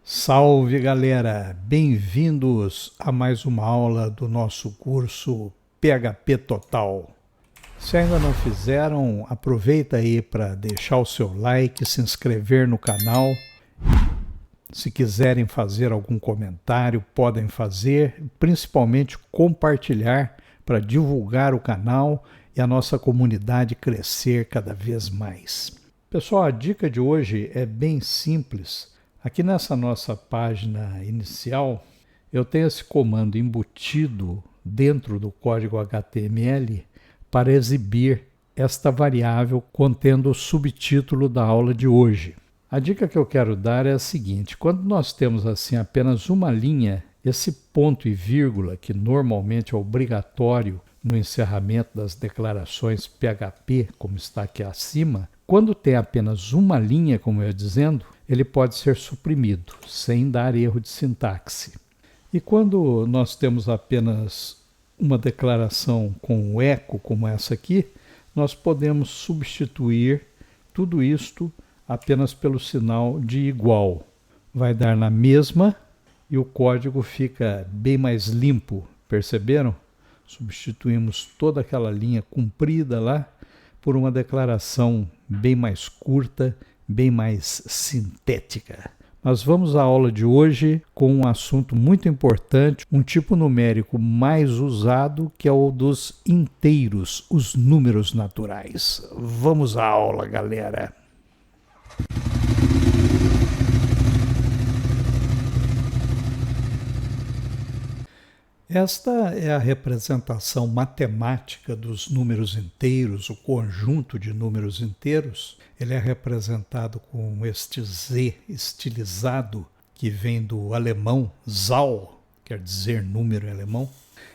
Salve galera, bem-vindos a mais uma aula do nosso curso PHP Total. Se ainda não fizeram, aproveita aí para deixar o seu like, se inscrever no canal. Se quiserem fazer algum comentário, podem fazer, principalmente compartilhar para divulgar o canal e a nossa comunidade crescer cada vez mais. Pessoal, a dica de hoje é bem simples. Aqui nessa nossa página inicial, eu tenho esse comando embutido dentro do código HTML para exibir esta variável contendo o subtítulo da aula de hoje. A dica que eu quero dar é a seguinte: quando nós temos assim apenas uma linha, esse ponto e vírgula, que normalmente é obrigatório no encerramento das declarações PHP, como está aqui acima, quando tem apenas uma linha, como eu ia dizendo, ele pode ser suprimido, sem dar erro de sintaxe. E quando nós temos apenas uma declaração com o eco, como essa aqui, nós podemos substituir tudo isto apenas pelo sinal de igual. Vai dar na mesma e o código fica bem mais limpo, perceberam? Substituímos toda aquela linha comprida lá por uma declaração bem mais curta, bem mais sintética. Nós vamos à aula de hoje com um assunto muito importante, um tipo numérico mais usado, que é o dos inteiros, os números naturais. Vamos à aula, galera! Esta é a representação matemática dos números inteiros, o conjunto de números inteiros. Ele é representado com este Z estilizado, que vem do alemão Zahl, quer dizer número em alemão.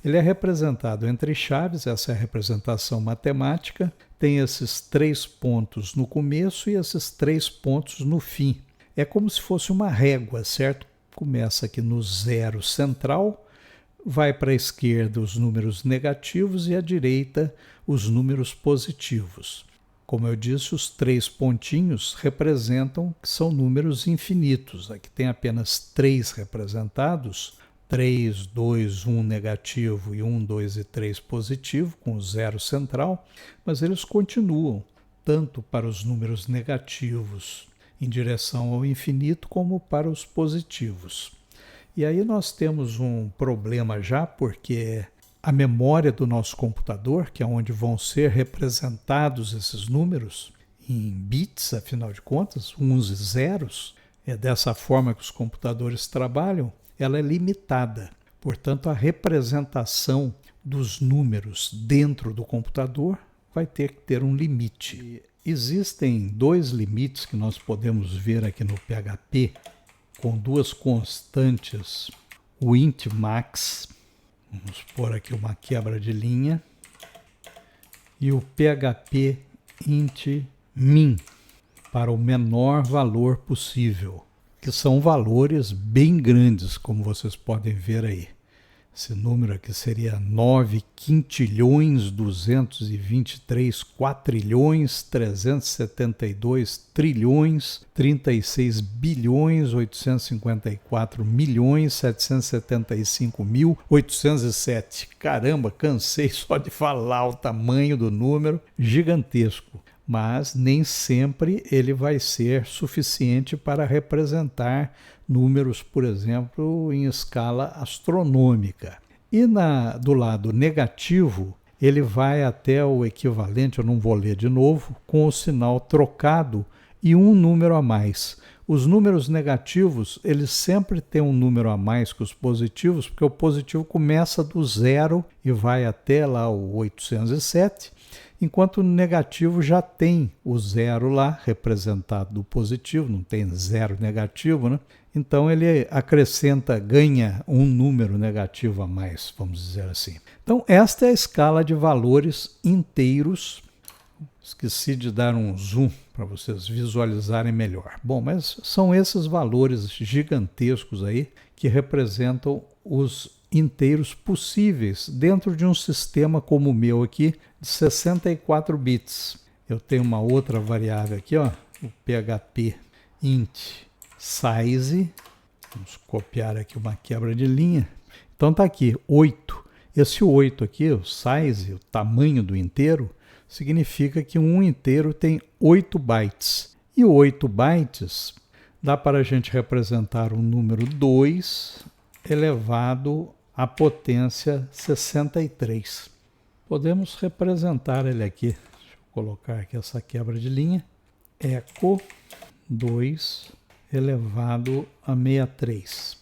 Ele é representado entre chaves, essa é a representação matemática, tem esses 3 pontos no começo e esses 3 pontos no fim. É como se fosse uma régua, certo? Começa aqui no zero central, vai para a esquerda os números negativos e à direita os números positivos. Como eu disse, os 3 pontinhos representam que são números infinitos. Aqui tem apenas 3 representados, 3, 2, 1 negativo e 1, 2 e 3 positivo, com o zero central, mas eles continuam tanto para os números negativos em direção ao infinito como para os positivos. E aí nós temos um problema já, porque a memória do nosso computador, que é onde vão ser representados esses números, em bits, afinal de contas, uns e zeros, é dessa forma que os computadores trabalham, ela é limitada. Portanto, a representação dos números dentro do computador vai ter que ter um limite. Existem 2 limites que nós podemos ver aqui no PHP, com 2 constantes, o int max, vamos pôr aqui uma quebra de linha, e o php int min, para o menor valor possível, que são valores bem grandes, como vocês podem ver aí. Esse número aqui seria 9 quintilhões 223 quatrilhões 372 trilhões 36 bilhões 854 milhões 775 mil 807. Caramba, cansei só de falar o tamanho do número, gigantesco. Mas nem sempre ele vai ser suficiente para representar números, por exemplo, em escala astronômica. E do lado negativo, ele vai até o equivalente, eu não vou ler de novo, com o sinal trocado e um número a mais. Os números negativos, eles sempre têm um número a mais que os positivos, porque o positivo começa do zero e vai até lá o 807, enquanto o negativo já tem o zero lá, representado do positivo, não tem zero negativo, né? Então ele acrescenta, ganha um número negativo a mais, vamos dizer assim. Então esta é a escala de valores inteiros. Esqueci de dar um zoom para vocês visualizarem melhor. Bom, mas são esses valores gigantescos aí que representam os inteiros possíveis dentro de um sistema como o meu aqui, de 64 bits. Eu tenho uma outra variável aqui, ó, o php int size, Vamos copiar aqui uma quebra de linha. Então está aqui, 8. Esse 8 aqui, o size, o tamanho do inteiro, significa que um inteiro tem 8 bytes. E 8 bytes dá para a gente representar um número 2 elevado à potência 63. Podemos representar ele aqui. Deixa eu colocar aqui essa quebra de linha. Eco 2 elevado a 63.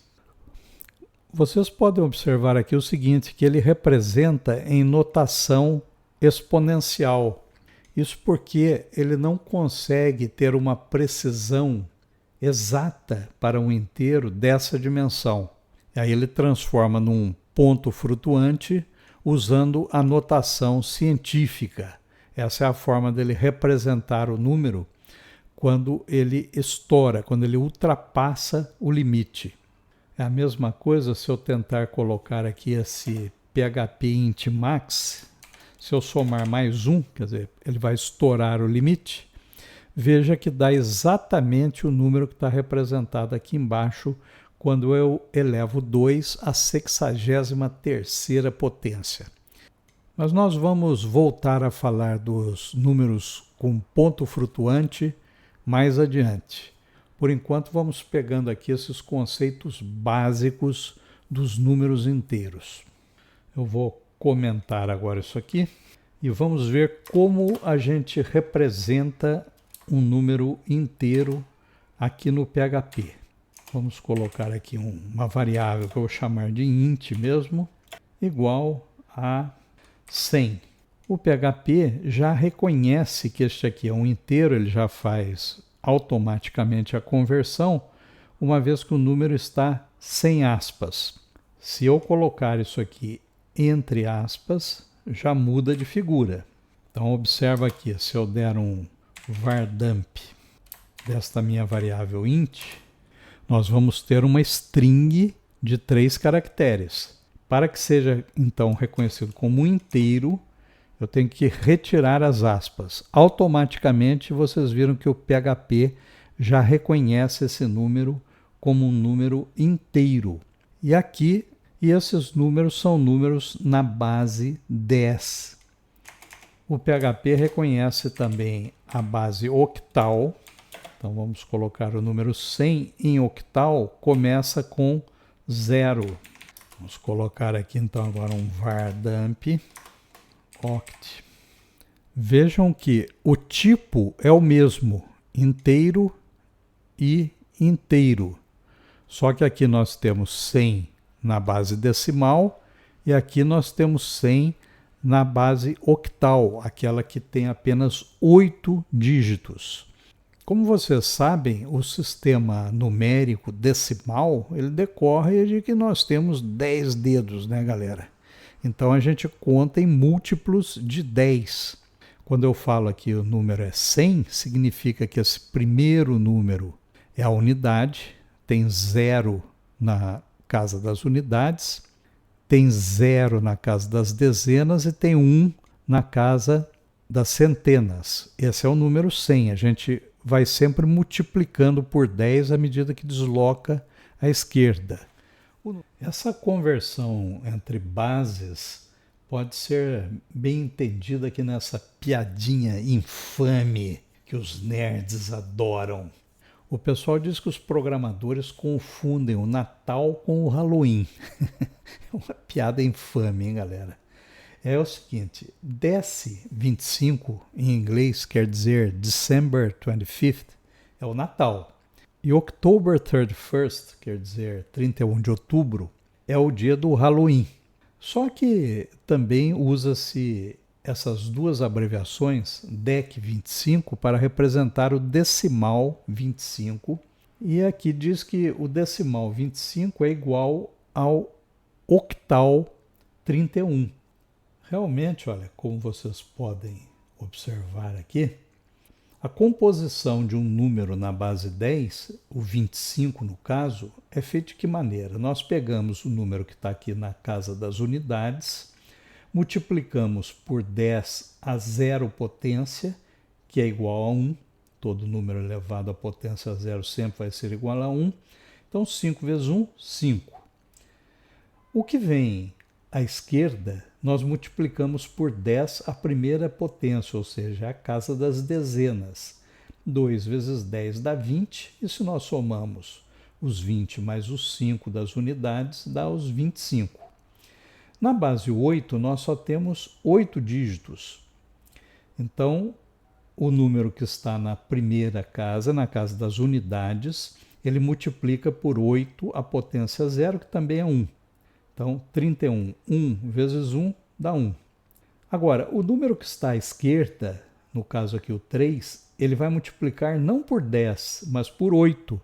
Vocês podem observar aqui o seguinte, que ele representa em notação exponencial. Isso porque ele não consegue ter uma precisão exata para um inteiro dessa dimensão. E aí ele transforma num ponto flutuante usando a notação científica. Essa é a forma dele representar o número quando ele estoura, quando ele ultrapassa o limite. É a mesma coisa se eu tentar colocar aqui esse PHP int max. Se eu somar mais um, quer dizer, ele vai estourar o limite. Veja que dá exatamente o número que está representado aqui embaixo quando eu elevo 2 à 63ª potência. Mas nós vamos voltar a falar dos números com ponto flutuante mais adiante. Por enquanto, vamos pegando aqui esses conceitos básicos dos números inteiros. Eu vou comentar agora isso aqui e vamos ver como a gente representa um número inteiro aqui no PHP. Vamos colocar aqui uma variável que eu vou chamar de int mesmo, igual a 100. O PHP já reconhece que este aqui é um inteiro, ele já faz automaticamente a conversão, uma vez que o número está sem aspas. Se eu colocar isso aqui entre aspas, já muda de figura. Então observa aqui, se eu der um var_dump desta minha variável int, nós vamos ter uma string de 3 caracteres. Para que seja então reconhecido como um inteiro, eu tenho que retirar as aspas. Automaticamente vocês viram que o PHP já reconhece esse número como um número inteiro. E aqui, esses números são números na base 10. O PHP reconhece também a base octal. Então vamos colocar o número 100 em octal, começa com 0. Vamos colocar aqui então agora um var_dump oct. Vejam que o tipo é o mesmo, inteiro e inteiro. Só que aqui nós temos 100 na base decimal e aqui nós temos 100 na base octal, aquela que tem apenas 8 dígitos. Como vocês sabem, o sistema numérico decimal, ele decorre de que nós temos 10 dedos, né, galera? Então a gente conta em múltiplos de 10. Quando eu falo aqui o número é 100, significa que esse primeiro número é a unidade, tem 0 na casa das unidades, tem 0 na casa das dezenas e tem 1 na casa das centenas. Esse é o número 100. A gente vai sempre multiplicando por 10 à medida que desloca à esquerda. Essa conversão entre bases pode ser bem entendida aqui nessa piadinha infame que os nerds adoram. O pessoal diz que os programadores confundem o Natal com o Halloween. É uma piada infame, hein, galera? É o seguinte, DC25 em inglês quer dizer December 25th, é o Natal. E October 31st, quer dizer 31 de outubro, é o dia do Halloween. Só que também usa-se essas duas abreviações, DEC25, para representar o decimal 25. E aqui diz que o decimal 25 é igual ao octal 31. Realmente, olha, como vocês podem observar aqui, a composição de um número na base 10, o 25 no caso, é feita de que maneira? Nós pegamos o número que está aqui na casa das unidades, multiplicamos por 10 a 0 potência, que é igual a 1, todo número elevado à potência 0 sempre vai ser igual a 1, Então 5 vezes 1, 5. O que vem à esquerda, nós multiplicamos por 10 a primeira potência, ou seja, a casa das dezenas. 2 vezes 10 dá 20, e se nós somamos os 20 mais os 5 das unidades, dá os 25. Na base 8, nós só temos 8 dígitos. Então, o número que está na primeira casa, na casa das unidades, ele multiplica por 8 a potência 0, que também é 1. Então, 31. 1 vezes 1 dá 1. Agora, o número que está à esquerda, no caso aqui o 3, ele vai multiplicar não por 10, mas por 8.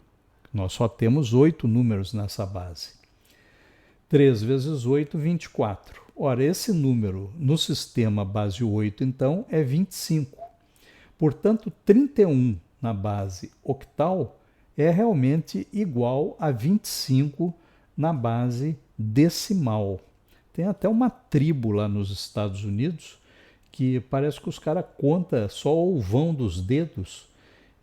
Nós só temos 8 números nessa base. 3 vezes 8, 24. Ora, esse número no sistema base 8, então, é 25. Portanto, 31 na base octal é realmente igual a 25 na base decimal. Tem até uma tribo lá nos Estados Unidos que parece que os caras contam só o vão dos dedos,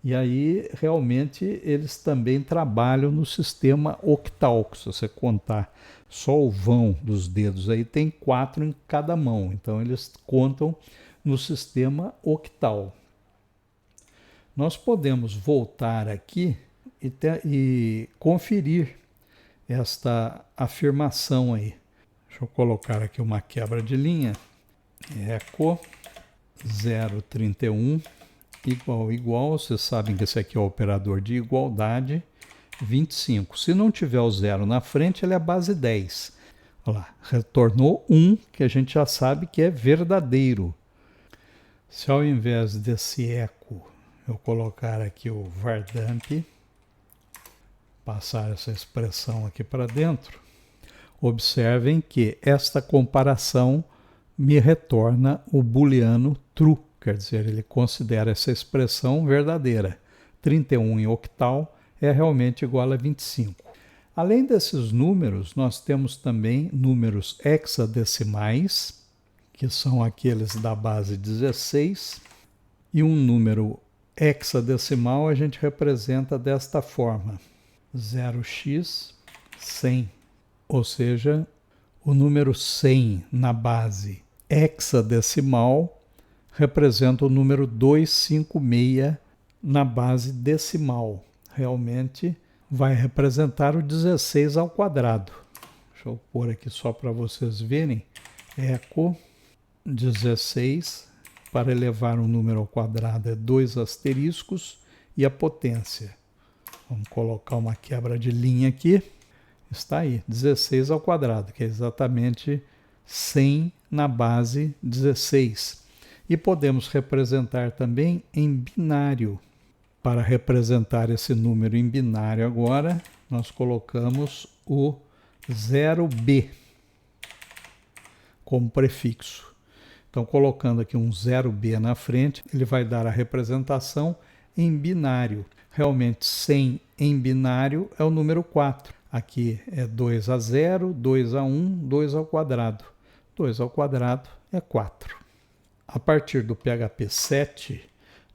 e aí realmente eles também trabalham no sistema octal, que se você contar só o vão dos dedos, aí tem 4 em cada mão, então eles contam no sistema octal. Nós podemos voltar aqui e conferir esta afirmação aí. Deixa eu colocar aqui uma quebra de linha. Eco 0,31 igual, vocês sabem que esse aqui é o operador de igualdade, 25. Se não tiver o zero na frente, ele é a base 10. Olha lá, retornou 1, que a gente já sabe que é verdadeiro. Se ao invés desse eco eu colocar aqui o vardamp, passar essa expressão aqui para dentro, observem que esta comparação me retorna o booleano true, quer dizer, ele considera essa expressão verdadeira. 31 em octal é realmente igual a 25. Além desses números, nós temos também números hexadecimais, que são aqueles da base 16, e um número hexadecimal a gente representa desta forma: 0x 100, ou seja, o número 100 na base hexadecimal representa o número 256 na base decimal. Realmente vai representar o 16 ao quadrado. Deixa eu pôr aqui só para vocês verem. Eco 16, para elevar um número ao quadrado é 2 asteriscos e a potência. Vamos colocar uma quebra de linha aqui. Está aí, 16 ao quadrado, que é exatamente 100 na base 16. E podemos representar também em binário. Para representar esse número em binário agora, nós colocamos o 0b como prefixo. Então, colocando aqui um 0b na frente, ele vai dar a representação em binário. Realmente, 100 em binário é o número 4. Aqui é 2 a 0, 2 a 1, 2 ao quadrado. 2 ao quadrado é 4. A partir do PHP 7,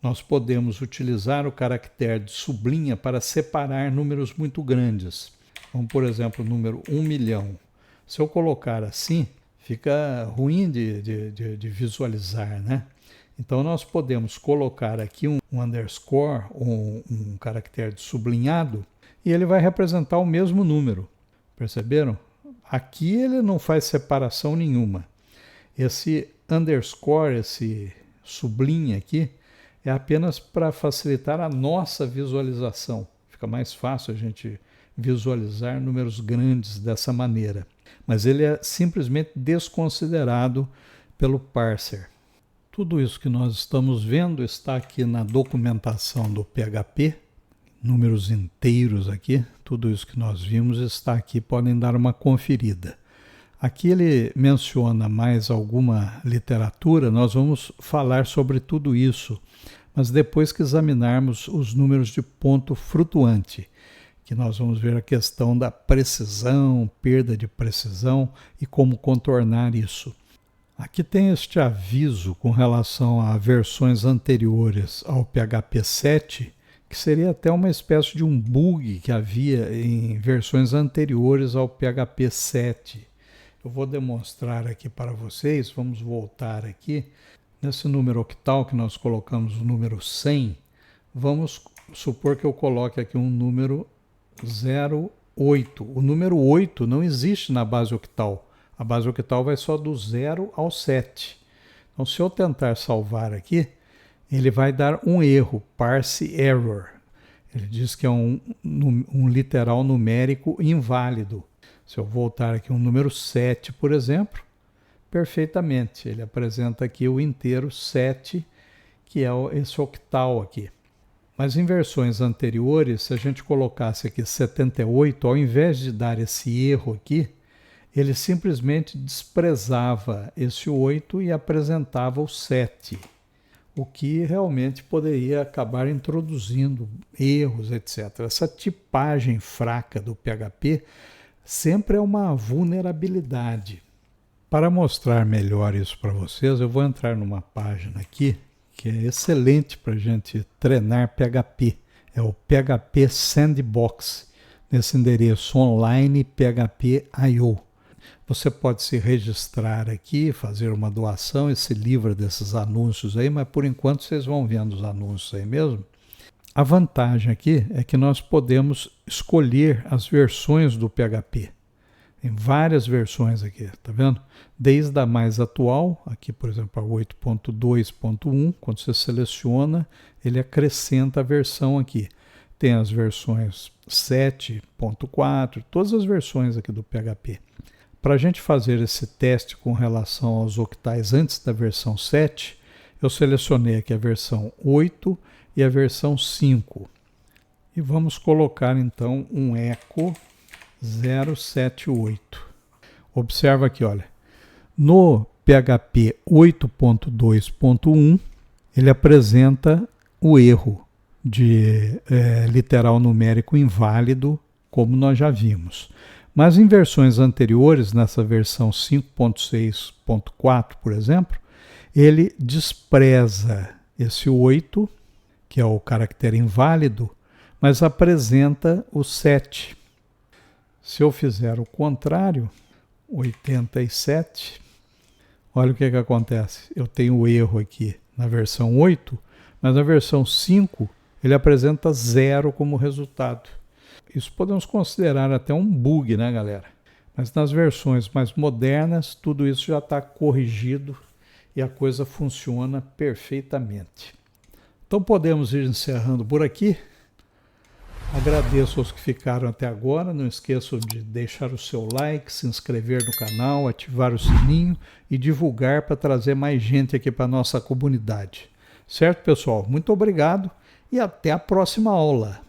nós podemos utilizar o caractere de sublinha para separar números muito grandes. Como, por exemplo, o número 1 milhão. Se eu colocar assim, fica ruim de visualizar, né? Então, nós podemos colocar aqui um underscore, um caractere de sublinhado, e ele vai representar o mesmo número. Perceberam? Aqui ele não faz separação nenhuma. Esse underscore, esse sublinha aqui, é apenas para facilitar a nossa visualização. Fica mais fácil a gente visualizar números grandes dessa maneira. Mas ele é simplesmente desconsiderado pelo parser. Tudo isso que nós estamos vendo está aqui na documentação do PHP, números inteiros aqui, tudo isso que nós vimos está aqui, podem dar uma conferida. Aqui ele menciona mais alguma literatura, nós vamos falar sobre tudo isso, mas depois que examinarmos os números de ponto flutuante, que nós vamos ver a questão da precisão, perda de precisão e como contornar isso. Aqui tem este aviso com relação a versões anteriores ao PHP 7, que seria até uma espécie de um bug que havia em versões anteriores ao PHP 7. Eu vou demonstrar aqui para vocês, vamos voltar aqui, nesse número octal que nós colocamos o número 100, vamos supor que eu coloque aqui um número 08. O número 8 não existe na base octal. A base octal vai só do 0 ao 7. Então, se eu tentar salvar aqui, ele vai dar um erro, parse error. Ele diz que é um literal numérico inválido. Se eu voltar aqui um número 7, por exemplo, perfeitamente. Ele apresenta aqui o inteiro 7, que é esse octal aqui. Mas em versões anteriores, se a gente colocasse aqui 78, ao invés de dar esse erro aqui, ele simplesmente desprezava esse 8 e apresentava o 7, o que realmente poderia acabar introduzindo erros, etc. Essa tipagem fraca do PHP sempre é uma vulnerabilidade. Para mostrar melhor isso para vocês, eu vou entrar numa página aqui que é excelente para a gente treinar PHP. É o PHP Sandbox, nesse endereço online php.io. Você pode se registrar aqui, fazer uma doação e se livra desses anúncios aí, mas por enquanto vocês vão vendo os anúncios aí mesmo. A vantagem aqui é que nós podemos escolher as versões do PHP. Tem várias versões aqui, tá vendo? Desde a mais atual, aqui por exemplo a 8.2.1, quando você seleciona, ele acrescenta a versão aqui. Tem as versões 7.4, todas as versões aqui do PHP. Para a gente fazer esse teste com relação aos octais antes da versão 7, eu selecionei aqui a versão 8 e a versão 5. E vamos colocar então um echo 078. Observa aqui, olha, no PHP 8.2.1 ele apresenta o erro de literal numérico inválido, como nós já vimos. Mas em versões anteriores, nessa versão 5.6.4, por exemplo, ele despreza esse 8, que é o caractere inválido, mas apresenta o 7. Se eu fizer o contrário, 87, olha o que acontece. Eu tenho o erro aqui na versão 8, mas na versão 5 ele apresenta 0 como resultado. Isso podemos considerar até um bug, né, galera? Mas nas versões mais modernas, tudo isso já está corrigido e a coisa funciona perfeitamente. Então podemos ir encerrando por aqui. Agradeço aos que ficaram até agora. Não esqueçam de deixar o seu like, se inscrever no canal, ativar o sininho e divulgar para trazer mais gente aqui para a nossa comunidade. Certo, pessoal? Muito obrigado e até a próxima aula.